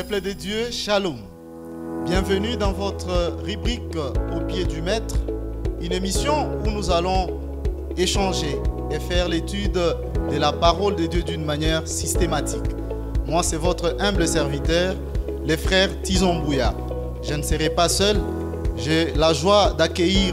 Peuple de Dieu, Shalom. Bienvenue dans votre rubrique Au pied du Maître, une émission où nous allons échanger et faire l'étude de la parole de Dieu d'une manière systématique. Moi, c'est votre humble serviteur, les frères Tison Bouya. Je ne serai pas seul, j'ai la joie d'accueillir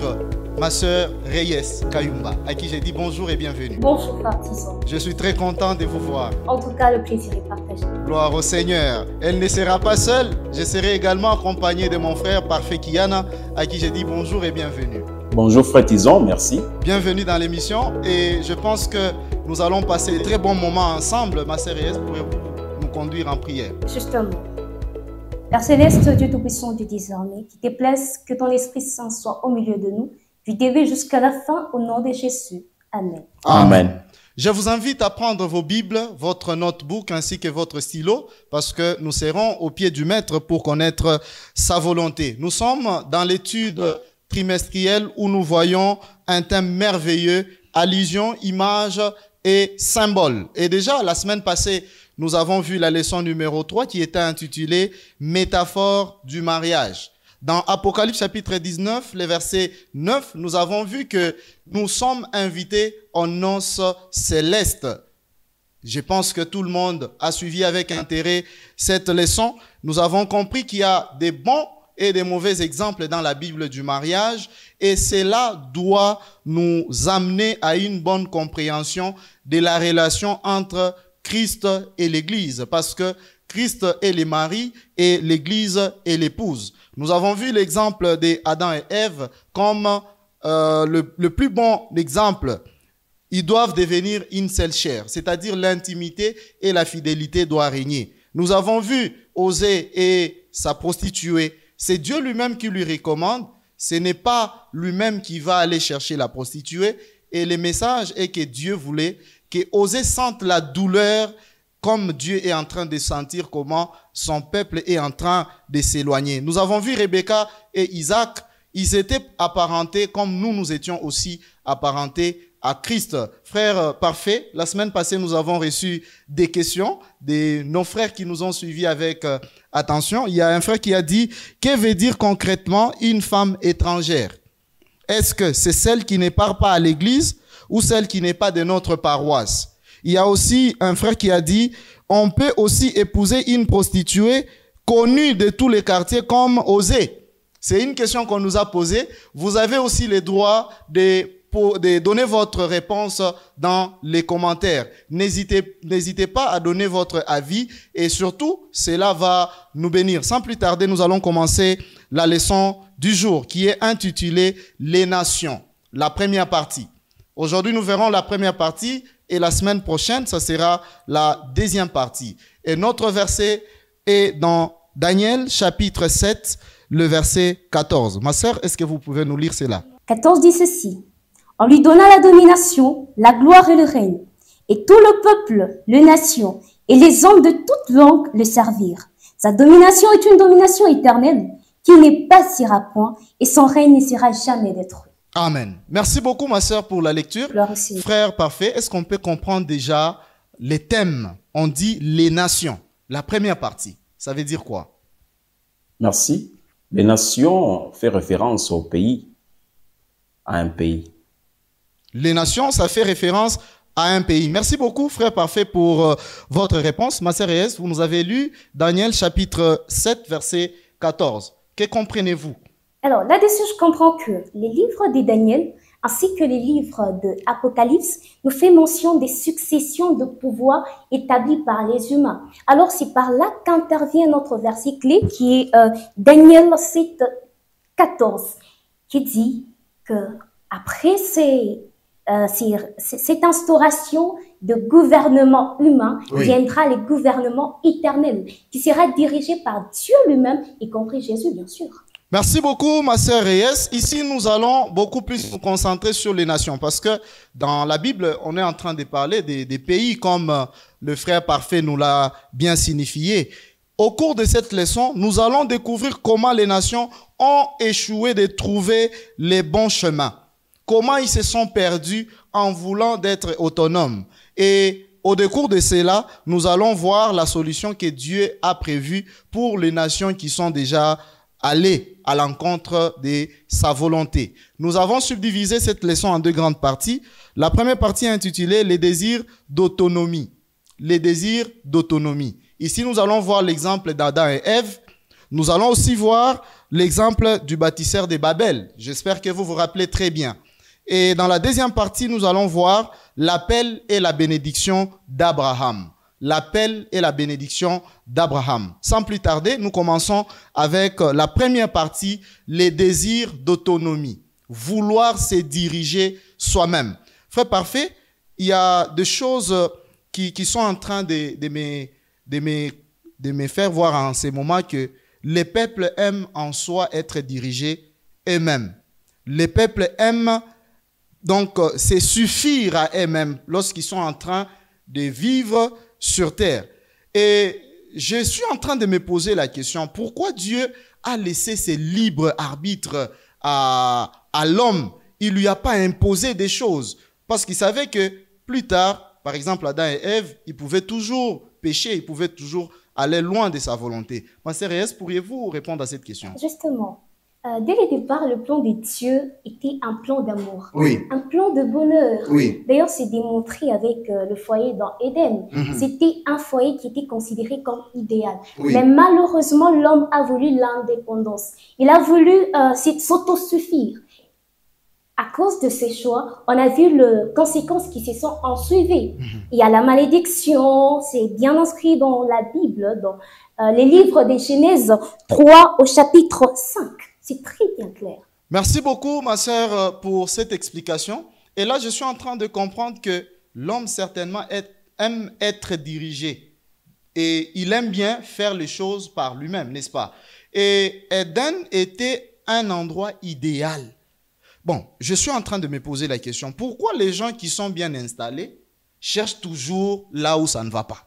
ma sœur Reyes Kayumba, à qui j'ai dit bonjour et bienvenue. Bonjour, frère Tison. Je suis très content de vous voir. En tout cas, le plaisir est partagé. Gloire au Seigneur. Elle ne sera pas seule. Je serai également accompagné de mon frère Parfait Kiana, à qui j'ai dit bonjour et bienvenue. Bonjour frère Tison, merci. Bienvenue dans l'émission et je pense que nous allons passer de très bons moments ensemble. Ma sœur Reyes pourrait nous conduire en prière. Justement. Père Céleste, Dieu Tout-Puissant du désormais, qu'il te plaise que ton Esprit Saint soit au milieu de nous, du début jusqu'à la fin, au nom de Jésus. Amen. Amen. Je vous invite à prendre vos Bibles, votre notebook ainsi que votre stylo parce que nous serons au pied du Maître pour connaître sa volonté. Nous sommes dans l'étude trimestrielle où nous voyons un thème merveilleux, allusion, image et symbole. Et déjà, la semaine passée, nous avons vu la leçon numéro 3 qui était intitulée « Métaphore du mariage ». Dans Apocalypse chapitre 19, le verset 9, nous avons vu que nous sommes invités aux noces célestes. Je pense que tout le monde a suivi avec intérêt cette leçon. Nous avons compris qu'il y a des bons et des mauvais exemples dans la Bible du mariage et cela doit nous amener à une bonne compréhension de la relation entre Christ et l'Église parce que Christ est le mari et l'Église est l'épouse. Nous avons vu l'exemple d'Adam et Ève comme le plus bon exemple. Ils doivent devenir une seule chair, c'est-à-dire l'intimité et la fidélité doivent régner. Nous avons vu Osée et sa prostituée. C'est Dieu lui-même qui lui recommande. Ce n'est pas lui-même qui va aller chercher la prostituée. Et le message est que Dieu voulait que Osée sente la douleur comme Dieu est en train de sentir comment son peuple est en train de s'éloigner. Nous avons vu Rebecca et Isaac, ils étaient apparentés comme nous étions aussi apparentés à Christ. Frère Parfait, la semaine passée, nous avons reçu des questions de nos frères qui nous ont suivis avec attention. Il y a un frère qui a dit, que veut dire concrètement une femme étrangère? Est-ce que c'est celle qui ne part pas à l'église ou celle qui n'est pas de notre paroisse? Il y a aussi un frère qui a dit, on peut aussi épouser une prostituée connue de tous les quartiers comme Osée. C'est une question qu'on nous a posée. Vous avez aussi le droit de donner votre réponse dans les commentaires. N'hésitez pas à donner votre avis et surtout, cela va nous bénir. Sans plus tarder, nous allons commencer la leçon du jour qui est intitulée « Les nations », la première partie. Aujourd'hui, nous verrons la première partie et la semaine prochaine, ça sera la deuxième partie. Et notre verset est dans Daniel chapitre 7, le verset 14. Ma sœur, est-ce que vous pouvez nous lire cela? 14 dit ceci. On lui donna la domination, la gloire et le règne. Et tout le peuple, les nations et les hommes de toute langue le servirent. Sa domination est une domination éternelle qui ne passera point et son règne ne sera jamais détruit. Amen. Merci beaucoup, ma sœur, pour la lecture. Frère Parfait, est-ce qu'on peut comprendre déjà les thèmes? On dit les nations. La première partie, ça veut dire quoi? Merci. Les nations fait référence au pays, à un pays. Les nations, ça fait référence à un pays. Merci beaucoup, frère Parfait, pour votre réponse. Ma sœur Reyes, vous nous avez lu Daniel chapitre 7, verset 14. Que comprenez-vous? Alors, là-dessus, je comprends que les livres de Daniel ainsi que les livres de Apocalypse nous fait mention des successions de pouvoirs établis par les humains. Alors, c'est par là qu'intervient notre verset clé qui est Daniel 7, 14, qui dit que après cette instauration de gouvernement humain, viendra le gouvernement éternel qui sera dirigé par Dieu lui-même, y compris Jésus, bien sûr. Merci beaucoup, ma sœur Reyes. Ici, nous allons beaucoup plus nous concentrer sur les nations parce que dans la Bible, on est en train de parler des pays comme le frère Parfait nous l'a bien signifié. Au cours de cette leçon, nous allons découvrir comment les nations ont échoué de trouver les bons chemins. Comment ils se sont perdus en voulant d'être autonomes. Et au décours de cela, nous allons voir la solution que Dieu a prévue pour les nations qui sont déjà allées à l'encontre de sa volonté. Nous avons subdivisé cette leçon en deux grandes parties. La première partie est intitulée « Les désirs d'autonomie ». Les désirs d'autonomie. Ici, nous allons voir l'exemple d'Adam et Ève. Nous allons aussi voir l'exemple du bâtisseur de Babel. J'espère que vous vous rappelez très bien. Et dans la deuxième partie, nous allons voir l'appel et la bénédiction d'Abraham. L'appel et la bénédiction d'Abraham. Sans plus tarder, nous commençons avec la première partie, les désirs d'autonomie. Vouloir se diriger soi-même. Frère parfait, il y a des choses qui sont en train de me faire voir en ces moments que les peuples aiment en soi être dirigés eux-mêmes. Les peuples aiment donc se suffire à eux-mêmes lorsqu'ils sont en train de vivre sur terre. Et je suis en train de me poser la question, pourquoi Dieu a laissé ce libre arbitre à l'homme? Il ne lui a pas imposé des choses. Parce qu'il savait que plus tard, par exemple Adam et Ève, ils pouvaient toujours pécher, ils pouvaient toujours aller loin de sa volonté. Ma sœur Reyes, pourriez-vous répondre à cette question? Justement, dès le départ, le plan de Dieu était un plan d'amour, Oui. un plan de bonheur. Oui. D'ailleurs, c'est démontré avec le foyer dans Éden. C'était un foyer qui était considéré comme idéal. Oui. Mais malheureusement, l'homme a voulu l'indépendance. Il a voulu s'autosuffire. À cause de ces choix, on a vu les conséquences qui se sont ensuivies. Il y a la malédiction, c'est bien inscrit dans la Bible, dans les livres de Genèse 3 au chapitre 5. C'est très bien clair. Merci beaucoup, ma sœur, pour cette explication. Et là, je suis en train de comprendre que l'homme, certainement, aime être dirigé. Et il aime bien faire les choses par lui-même, n'est-ce pas? Et Éden était un endroit idéal. Bon, je suis en train de me poser la question, pourquoi les gens qui sont bien installés cherchent toujours là où ça ne va pas?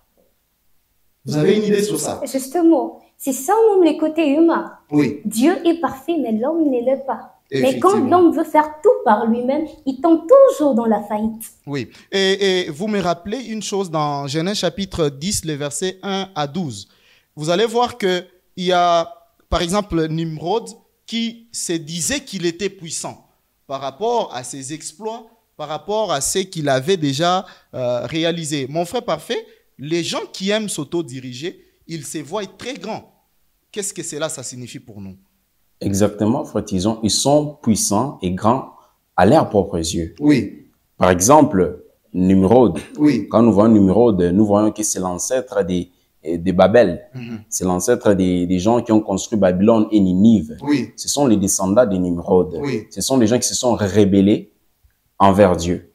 Vous avez une idée sur ça? Justement, c'est ça même le côté humain. Oui. Dieu est parfait, mais l'homme ne l'est pas. Mais quand Effectivement. l'homme veut faire tout par lui-même, il tombe toujours dans la faillite. Oui. Et vous me rappelez une chose dans Genèse chapitre 10, les versets 1 à 12. Vous allez voir qu'il y a, par exemple, Nimrod qui se disait qu'il était puissant par rapport à ses exploits, par rapport à ce qu'il avait déjà réalisé. Mon frère parfait, les gens qui aiment s'auto-diriger, ils se voient très grands. Qu'est-ce que cela, ça signifie pour nous? Exactement, frère Tison, ils sont puissants et grands à leurs propres yeux. Oui. Par exemple, Nimrod. Oui. Quand nous voyons Nimrod, nous voyons que c'est l'ancêtre de Babel. C'est l'ancêtre des gens qui ont construit Babylone et Ninive. Oui. Ce sont les descendants de Nimrod. Oui. Ce sont les gens qui se sont rébellés envers Dieu.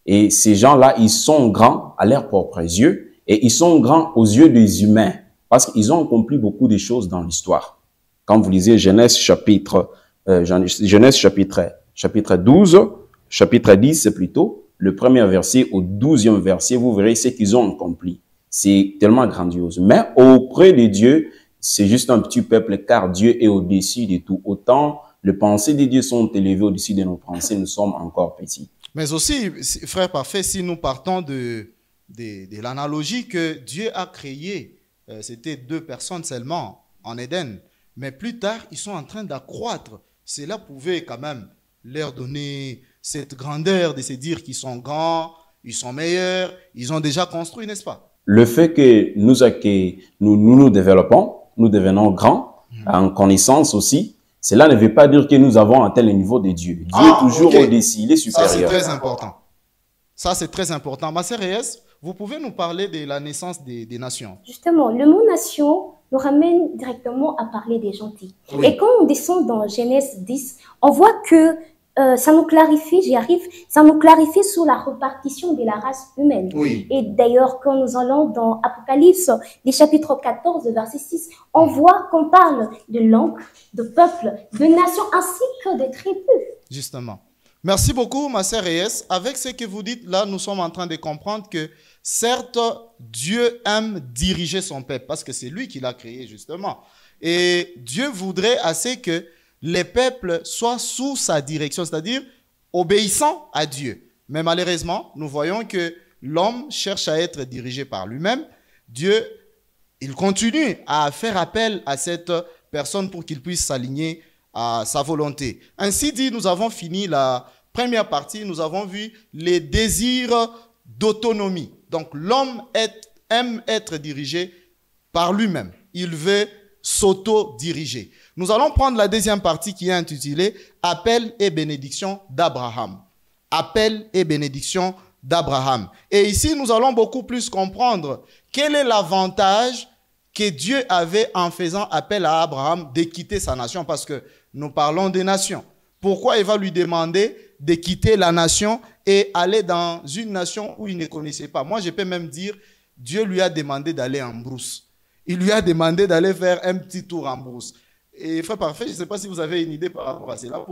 Et ces gens-là, ils sont grands à leurs propres yeux et ils sont grands aux yeux des humains parce qu'ils ont accompli beaucoup de choses dans l'histoire. Quand vous lisez Genèse chapitre 12, chapitre 10 plutôt, le premier verset au 12e verset, vous verrez ce qu'ils ont accompli. C'est tellement grandiose. Mais auprès de Dieu, c'est juste un petit peuple car Dieu est au-dessus de tout. Autant les pensées de Dieu sont élevées au-dessus de nos pensées, nous sommes encore petits. Mais aussi, frère parfait, si nous partons de l'analogie que Dieu a créé, c'était 2 personnes seulement en Éden. Mais plus tard, ils sont en train d'accroître. Cela pouvait quand même leur donner cette grandeur de se dire qu'ils sont grands, ils sont meilleurs, ils ont déjà construit, n'est-ce pas? Le fait que nous développons, nous devenons grands, en connaissance aussi, cela ne veut pas dire que nous avons atteint le niveau de Dieu. Dieu est toujours au-dessus, il est supérieur. Ça, c'est très important. Ça, c'est très important. Ma sœur Reyes, vous pouvez nous parler de la naissance des nations? Justement, le mot nation nous ramène directement à parler des gentils. Oui. Et quand on descend dans Genèse 10, on voit que ça nous clarifie, ça nous clarifie sur la répartition de la race humaine. Oui. Et d'ailleurs, quand nous allons dans Apocalypse, les chapitres 14, verset 6, on voit qu'on parle de langue, de peuple, de nation, ainsi que de tribus. Justement. Merci beaucoup, ma sœur Reyes. Avec ce que vous dites là, nous sommes en train de comprendre que certes, Dieu aime diriger son peuple parce que c'est lui qui l'a créé justement. Et Dieu voudrait assez que les peuples soient sous sa direction, c'est-à-dire obéissant à Dieu. Mais malheureusement, nous voyons que l'homme cherche à être dirigé par lui-même, Dieu, il continue à faire appel à cette personne pour qu'il puisse s'aligner à sa volonté. Ainsi dit, nous avons fini la première partie, nous avons vu les désirs d'autonomie. Donc l'homme aime être dirigé par lui-même. Il veut s'auto-diriger. Nous allons prendre la deuxième partie qui est intitulée « Appel et bénédiction d'Abraham ». Appel et bénédiction d'Abraham. Et ici, nous allons beaucoup plus comprendre quel est l'avantage que Dieu avait en faisant appel à Abraham de quitter sa nation, parce que nous parlons des nations. Pourquoi il va lui demander de quitter la nation et aller dans une nation où il ne connaissait pas? Moi, je peux même dire, Dieu lui a demandé d'aller en brousse. Il lui a demandé d'aller faire un petit tour en brousse. Et frère parfait, je ne sais pas si vous avez une idée par rapport à cela.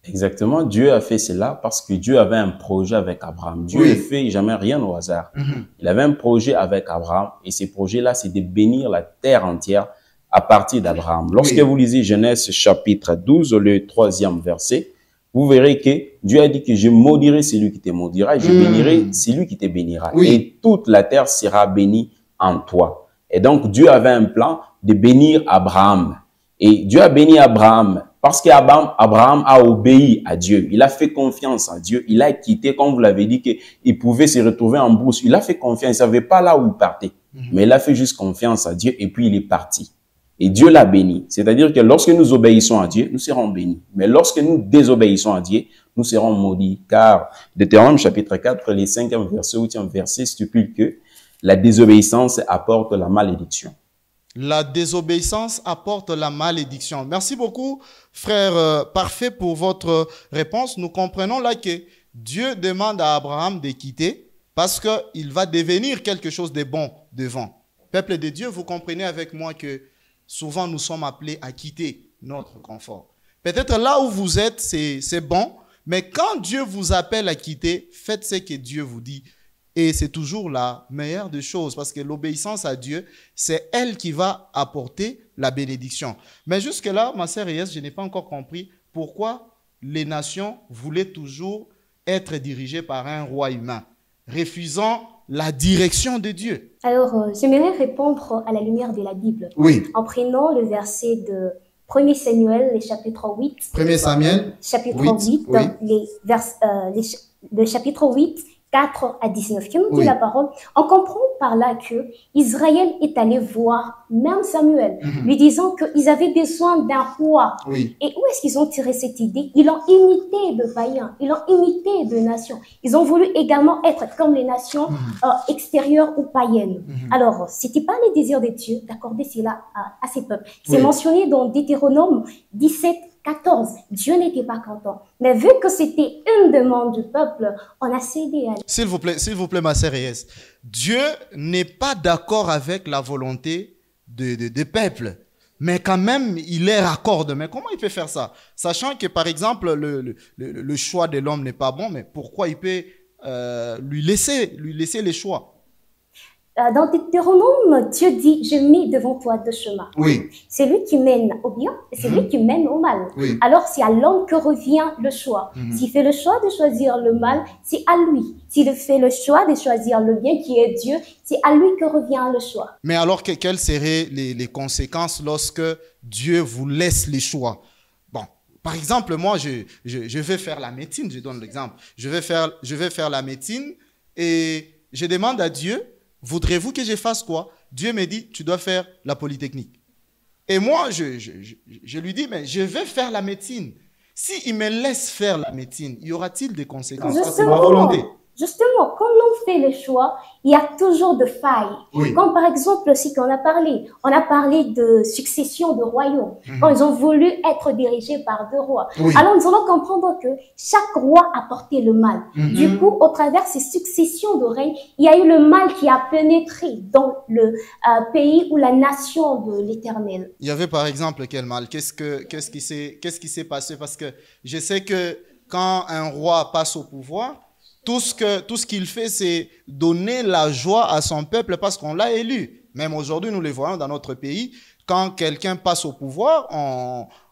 Exactement, Dieu a fait cela parce que Dieu avait un projet avec Abraham. Dieu ne fait jamais rien au hasard. Il avait un projet avec Abraham et ce projet-là, c'est de bénir la terre entière à partir d'Abraham. Lorsque vous lisez Genèse chapitre 12, le 3e verset, vous verrez que Dieu a dit que je maudirai celui qui te maudira et je bénirai celui qui te bénira. Et toute la terre sera bénie en toi. Et donc, Dieu avait un plan de bénir Abraham. Et Dieu a béni Abraham parce qu'Abraham a obéi à Dieu. Il a fait confiance à Dieu. Il a quitté, comme vous l'avez dit, qu'il pouvait se retrouver en brousse. Il a fait confiance. Il ne savait pas là où il partait. Mais il a fait juste confiance à Dieu et puis il est parti. Et Dieu l'a béni. C'est-à-dire que lorsque nous obéissons à Dieu, nous serons bénis. Mais lorsque nous désobéissons à Dieu, nous serons maudits. Car Deutéronome chapitre 4, les 5e verset, 8e verset stipule que la désobéissance apporte la malédiction. La désobéissance apporte la malédiction. Merci beaucoup, frère parfait, pour votre réponse. Nous comprenons là que Dieu demande à Abraham de quitter parce qu'il va devenir quelque chose de bon devant. Peuple de Dieu, vous comprenez avec moi que souvent nous sommes appelés à quitter notre confort. Peut-être là où vous êtes, c'est bon, mais quand Dieu vous appelle à quitter, faites ce que Dieu vous dit. Et c'est toujours la meilleure des choses parce que l'obéissance à Dieu, c'est elle qui va apporter la bénédiction. Mais jusque-là, ma sœur Yes, je n'ai pas encore compris pourquoi les nations voulaient toujours être dirigées par un roi humain, refusant la direction de Dieu. Alors, j'aimerais répondre à la lumière de la Bible. Oui. En prenant le verset de 1 Samuel, le chapitre 8. 1 Samuel, chapitre 8, oui. Le chapitre 8, 4 à 19, qui nous dit la parole. On comprend par là que Israël est allé voir même Samuel, lui disant qu'ils avaient besoin d'un roi. Oui. Et où est-ce qu'ils ont tiré cette idée? Ils l'ont imité de païens, ils l'ont imité de nations. Ils ont voulu également être comme les nations extérieures ou païennes. Alors, c'était pas le désir de Dieu d'accorder cela à ses peuples. C'est mentionné dans Deutéronome 17, 14. Dieu n'était pas content. Mais vu que c'était une demande du peuple, on a cédé à lui. S'il vous plaît, ma sœur Yes. Dieu n'est pas d'accord avec la volonté des peuples. Mais quand même, il les raccorde. Mais comment il peut faire ça? Sachant que, par exemple, le choix de l'homme n'est pas bon, mais pourquoi il peut lui laisser les choix? Dans Deutéronome, Dieu dit, je mets devant toi deux chemins. Oui. C'est lui qui mène au bien et c'est lui qui mène au mal. Oui. Alors, c'est à l'homme que revient le choix. S'il fait le choix de choisir le mal, c'est à lui. S'il fait le choix de choisir le bien qui est Dieu, c'est à lui que revient le choix. Mais alors, quelles seraient les conséquences lorsque Dieu vous laisse les choix? Bon, par exemple, moi, je vais faire la médecine, je donne l'exemple. Je vais faire la médecine et je demande à Dieu, voudrez-vous que je fasse quoi? Dieu me dit, tu dois faire la polytechnique. Et moi, je lui dis, mais je vais faire la médecine. S'il me laisse faire la médecine, y aura-t-il des conséquences? C'est ma volonté. Justement, quand l'on fait le choix, il y a toujours de failles. Oui. Comme par exemple, aussi qu'on a parlé de succession de royaumes. Quand ils ont voulu être dirigés par deux rois. Oui. Alors nous allons comprendre que chaque roi a porté le mal. Du coup, au travers de ces successions de règne, il y a eu le mal qui a pénétré dans le pays ou la nation de l'Éternel. Il y avait par exemple quel mal? Qu'est-ce qui s'est passé? Parce que je sais que quand un roi passe au pouvoir, tout ce qu'il fait, c'est donner la joie à son peuple parce qu'on l'a élu. Même aujourd'hui, nous les voyons dans notre pays. Quand quelqu'un passe au pouvoir,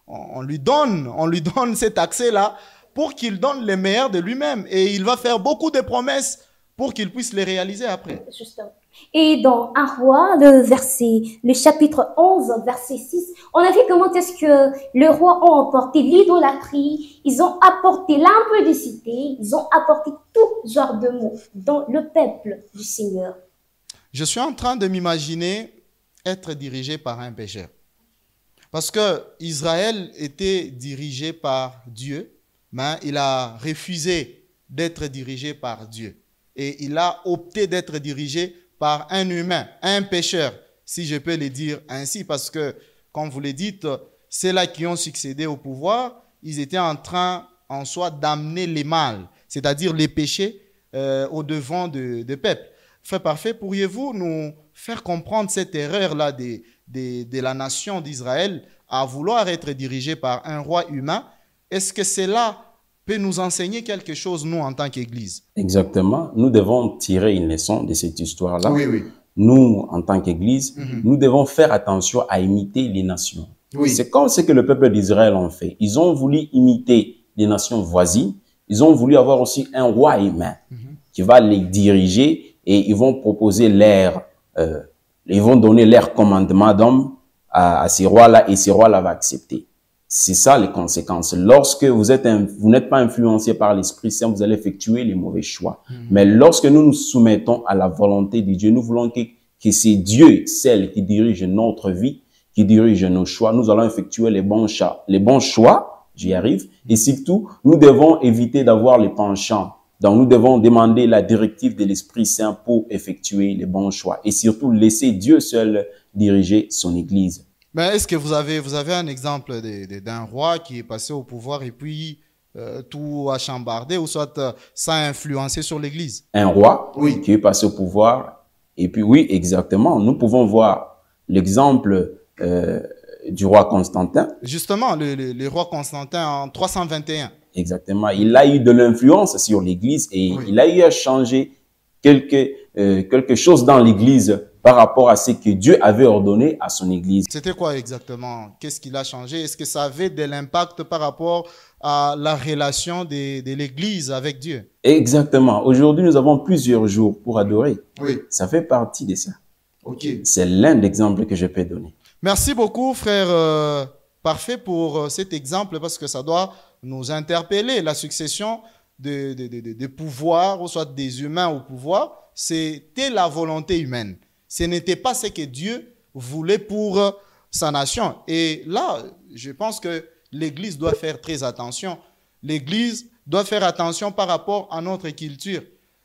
on lui donne cet accès-là pour qu'il donne le meilleur de lui-même. Et il va faire beaucoup de promesses pour qu'ils puissent les réaliser après. Justement. Et dans un roi, le chapitre 11, verset 6, on a vu comment est-ce que les rois ont emporté l'idolâtrie, ils ont apporté l'impudicité, ils ont apporté tout genre de mots dans le peuple du Seigneur. Je suis en train de m'imaginer être dirigé par un pécheur. Parce que Israël était dirigé par Dieu, mais il a refusé d'être dirigé par Dieu. Et il a opté d'être dirigé par un humain, un pécheur, si je peux le dire ainsi, parce que, comme vous le dites, ceux-là qui ont succédé au pouvoir, ils étaient en train, en soi, d'amener les mal, c'est-à-dire les péchés au devant de peuple. Frère Parfait, pourriez-vous nous faire comprendre cette erreur-là de la nation d'Israël à vouloir être dirigée par un roi humain? Est-ce que cela peut nous enseigner quelque chose, nous, en tant qu'Église? Exactement. Nous devons tirer une leçon de cette histoire-là. Oui, oui. Nous, en tant qu'Église, nous devons faire attention à imiter les nations. Oui. C'est comme ce que le peuple d'Israël ont fait. Ils ont voulu imiter les nations voisines. Ils ont voulu avoir aussi un roi humain qui va les diriger et ils vont proposer ils vont donner leur commandement d'homme à ces rois-là et ces rois-là vont accepter. C'est ça les conséquences. Lorsque vous n'êtes pas influencé par l'Esprit Saint, vous allez effectuer les mauvais choix. Mais lorsque nous nous soumettons à la volonté de Dieu, nous voulons que c'est Dieu, celle qui dirige notre vie, qui dirige nos choix. Nous allons effectuer les bons choix, j'y arrive. Et surtout, nous devons éviter d'avoir les penchants. Donc, nous devons demander la directive de l'Esprit Saint pour effectuer les bons choix. Et surtout, laisser Dieu seul diriger son Église. Mais est-ce que vous avez un exemple d'un roi qui est passé au pouvoir et puis tout a chambardé ou soit ça a influencé sur l'Église? Un roi qui est passé au pouvoir et puis oui, exactement. Nous pouvons voir l'exemple du roi Constantin. Justement, le roi Constantin en 321. Exactement. Il a eu de l'influence sur l'Église et il a eu à changer quelque chose dans l'Église par rapport à ce que Dieu avait ordonné à son Église. C'était quoi exactement? Qu'est-ce qu'il a changé? Est-ce que ça avait de l'impact par rapport à la relation de l'Église avec Dieu? Exactement. Aujourd'hui, nous avons plusieurs jours pour adorer. Oui. Ça fait partie de ça. Ok. C'est l'un des exemples que je peux donner. Merci beaucoup, frère Parfait, pour cet exemple parce que ça doit nous interpeller. La succession de pouvoir, ou soit des humains au pouvoir, c'était la volonté humaine. Ce n'était pas ce que Dieu voulait pour sa nation. Et là, je pense que l'Église doit faire très attention. L'Église doit faire attention par rapport à notre culture.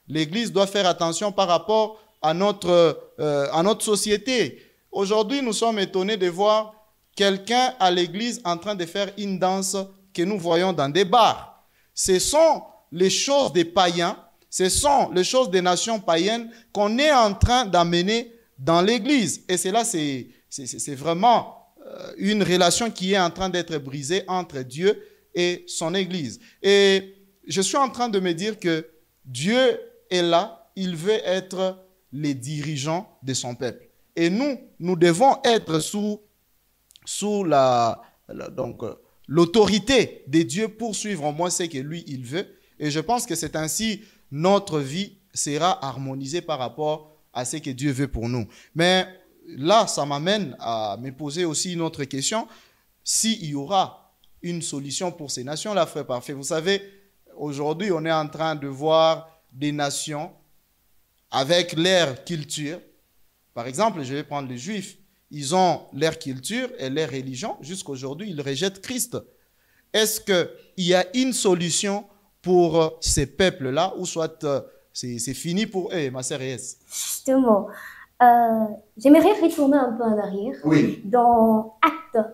L'Église doit faire attention par rapport à notre société. Aujourd'hui, nous sommes étonnés de voir quelqu'un à l'Église en train de faire une danse que nous voyons dans des bars. Ce sont les choses des païens, ce sont les choses des nations païennes qu'on est en train d'amener dans l'Église. Et cela, c'est vraiment une relation qui est en train d'être brisée entre Dieu et son Église. Et je suis en train de me dire que Dieu est là, il veut être les dirigeants de son peuple. Et nous devons être sous l'autorité de Dieu pour suivre au moins ce que lui, il veut. Et je pense que c'est ainsi notre vie sera harmonisée par rapport à ce que Dieu veut pour nous. Mais là, ça m'amène à me poser aussi une autre question. S'il y aura une solution pour ces nations-là, frère Parfait, vous savez, aujourd'hui, on est en train de voir des nations avec leur culture. Par exemple, je vais prendre les Juifs. Ils ont leur culture et leur religion. Jusqu'à aujourd'hui, ils rejettent Christ. Est-ce qu'il y a une solution pour ces peuples-là ou soit c'est fini pour eux, ma sœur Yes? Justement, j'aimerais retourner un peu en arrière. Oui. Dans Acte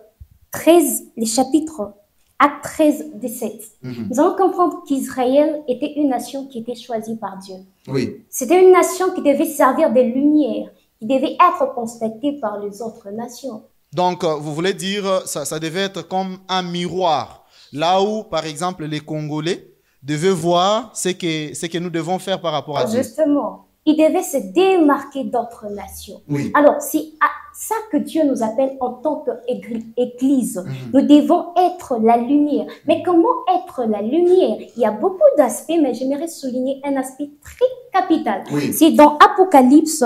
13, les chapitres Acte 13, 17. Nous allons comprendre qu'Israël était une nation qui était choisie par Dieu. Oui. C'était une nation qui devait servir de lumière, qui devait être constatée par les autres nations. Donc, vous voulez dire, ça devait être comme un miroir. Là où, par exemple, les Congolais devaient voir ce que nous devons faire par rapport à Dieu. Justement. il devait se démarquer d'autres nations. Oui. Alors, c'est à ça que Dieu nous appelle en tant qu'Église. Nous devons être la lumière. Mais comment être la lumière? Il y a beaucoup d'aspects, mais j'aimerais souligner un aspect très capital. Oui. C'est dans Apocalypse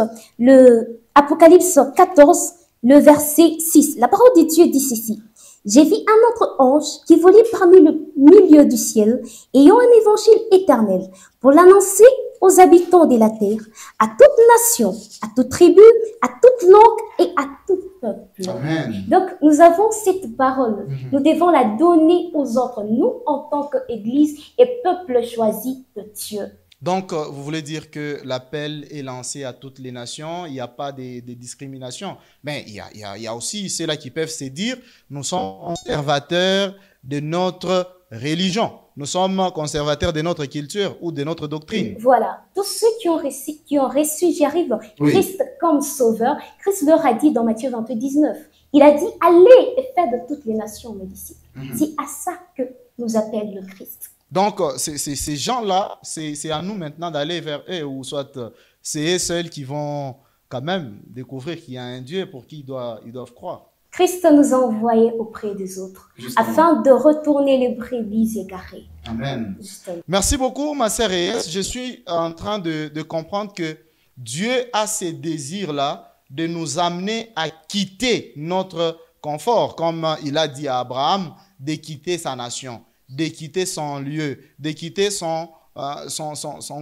14, le verset 6. La parole de Dieu dit ceci. J'ai vu un autre ange qui volait parmi le milieu du ciel, ayant un évangile éternel, pour l'annoncer aux habitants de la terre, à toute nation, à toute tribu, à toute langue et à tout peuple. Amen. Donc, nous avons cette parole. Nous devons la donner aux autres, nous, en tant qu'Église et peuple choisi de Dieu. Donc, vous voulez dire que l'appel est lancé à toutes les nations, il n'y a pas de discrimination. Mais il y a aussi ceux-là qui peuvent se dire, nous sommes conservateurs de notre religion. Nous sommes conservateurs de notre culture ou de notre doctrine. Voilà. Tous ceux qui ont reçu, j'arrive, Oui. Christ comme sauveur, Christ leur a dit dans Matthieu 28, 19, il a dit, allez et faites de toutes les nations mes disciples. C'est à ça que nous appelle le Christ. Donc, ces gens-là, c'est à nous maintenant d'aller vers eux, ou soit c'est eux seuls qui vont quand même découvrir qu'il y a un Dieu pour qui ils doivent croire. Christ nous a envoyés auprès des autres, Justement. afin de retourner les brebis égarées. Amen. Justement. Merci beaucoup, ma sœur Reyes. Je suis en train de comprendre que Dieu a ces désirs-là de nous amener à quitter notre confort, comme il a dit à Abraham, de quitter sa nation, de quitter son lieu, de quitter son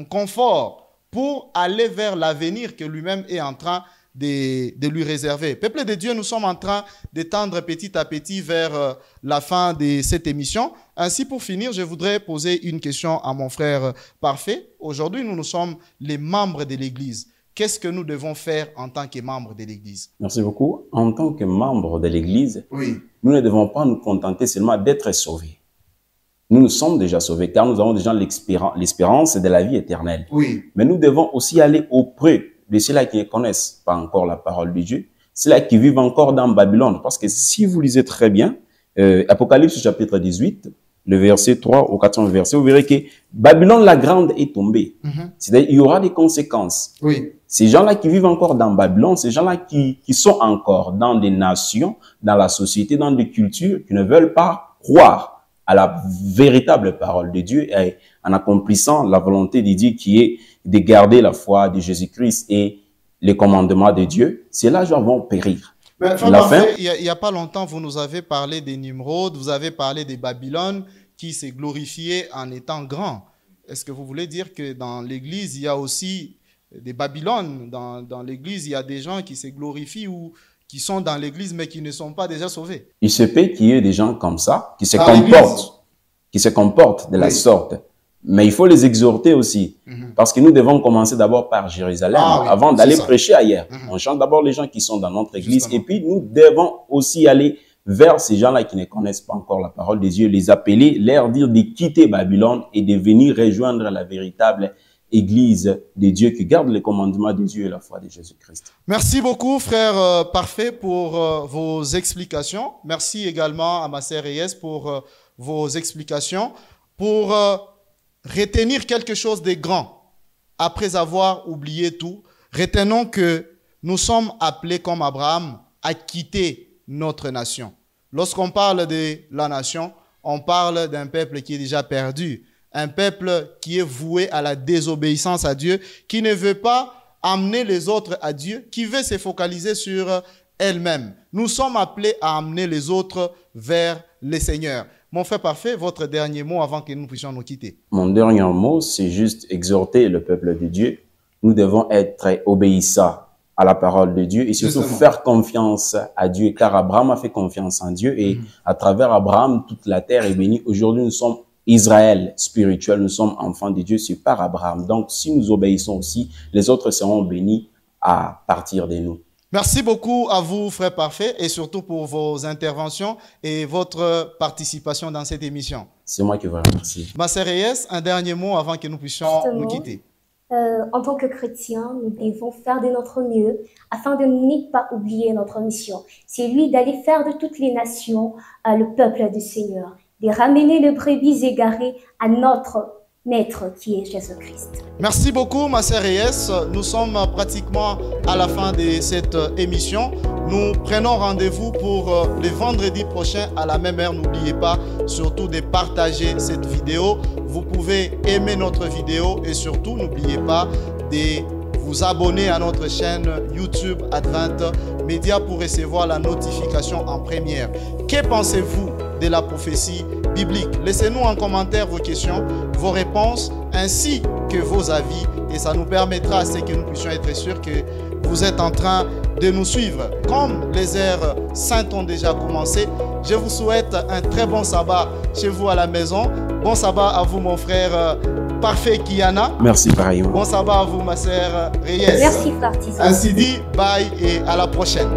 confort pour aller vers l'avenir que lui-même est en train de lui réserver. Peuple de Dieu, nous sommes en train de tendre petit à petit vers la fin de cette émission. Ainsi, pour finir, je voudrais poser une question à mon frère Parfait. Aujourd'hui, nous sommes les membres de l'Église. Qu'est-ce que nous devons faire en tant que membres de l'Église? Merci beaucoup. En tant que membres de l'Église, Oui. nous ne devons pas nous contenter seulement d'être sauvés. Nous sommes déjà sauvés car nous avons déjà l'espérance de la vie éternelle. Oui. Mais nous devons aussi aller auprès de ceux-là qui ne connaissent pas encore la parole de Dieu, ceux-là qui vivent encore dans Babylone. Parce que si vous lisez très bien, Apocalypse chapitre 18, le verset 3 au 4e verset, vous verrez que Babylone la grande est tombée. C'est-à-dire il y aura des conséquences. Oui. Ces gens-là qui vivent encore dans Babylone, ces gens-là qui sont encore dans des nations, dans la société, dans des cultures, qui ne veulent pas croire à la véritable parole de Dieu et en accomplissant la volonté de Dieu qui est de garder la foi de Jésus-Christ et les commandements de Dieu, ceux-là vont périr. Mais, fin, il n'y a pas longtemps, vous nous avez parlé des Nimrod, vous avez parlé des Babylone qui s'est glorifié en étant grand. Est-ce que vous voulez dire que dans l'Église, il y a aussi des Babylone? Dans l'Église, il y a des gens qui se glorifient ou qui sont dans l'Église mais qui ne sont pas déjà sauvés? Il se peut qu'il y ait des gens comme ça qui se comportent de la Oui. sorte. Mais il faut les exhorter aussi. Parce que nous devons commencer d'abord par Jérusalem avant d'aller prêcher ailleurs. On chante d'abord les gens qui sont dans notre église. Justement. Et puis nous devons aussi aller vers ces gens-là qui ne connaissent pas encore la parole de Dieu, les appeler, leur dire de quitter Babylone et de venir rejoindre la véritable église de Dieu qui garde les commandements de Dieu et la foi de Jésus-Christ. Merci beaucoup, frère Parfait, pour vos explications. Merci également à ma sœur Reyes pour vos explications. Pour retenir quelque chose de grand, après avoir oublié tout, retenons que nous sommes appelés comme Abraham à quitter notre nation. Lorsqu'on parle de la nation, on parle d'un peuple qui est déjà perdu, un peuple qui est voué à la désobéissance à Dieu, qui ne veut pas amener les autres à Dieu, qui veut se focaliser sur elle-même. Nous sommes appelés à amener les autres vers le Seigneur. Mon frère Parfait, votre dernier mot avant que nous puissions nous quitter. Mon dernier mot, c'est juste exhorter le peuple de Dieu. Nous devons être obéissants à la parole de Dieu et surtout faire confiance à Dieu, car Abraham a fait confiance en Dieu et à travers Abraham, toute la terre est bénie. Aujourd'hui, nous sommes Israël spirituel, nous sommes enfants de Dieu, c'est par Abraham. Donc, si nous obéissons aussi, les autres seront bénis à partir de nous. Merci beaucoup à vous, frère Parfait, et surtout pour vos interventions et votre participation dans cette émission. C'est moi qui vous remercie. Ma sœur Reyes, un dernier mot avant que nous puissions nous quitter. En tant que chrétiens, nous devons faire de notre mieux afin de ne pas oublier notre mission. C'est lui d'aller faire de toutes les nations le peuple du Seigneur, de ramener les brebis égarées à notre Maître qui est Jésus-Christ. Merci beaucoup, ma sœur Reyes. Nous sommes pratiquement à la fin de cette émission. Nous prenons rendez-vous pour le vendredi prochain à la même heure. N'oubliez pas surtout de partager cette vidéo. Vous pouvez aimer notre vidéo et surtout n'oubliez pas de vous abonner à notre chaîne YouTube Advent Media pour recevoir la notification en première. Que pensez-vous de la prophétie biblique? Laissez-nous en commentaire vos questions, vos réponses ainsi que vos avis et ça nous permettra à ce que nous puissions être sûrs que vous êtes en train de nous suivre. Comme les heures saintes ont déjà commencé, je vous souhaite un très bon sabbat chez vous à la maison. Bon sabbat à vous mon frère Parfait Kiana. Merci pareillement. Bon sabbat à vous ma sœur Reyes. Merci, frère Tizan. Ainsi dit, bye et à la prochaine.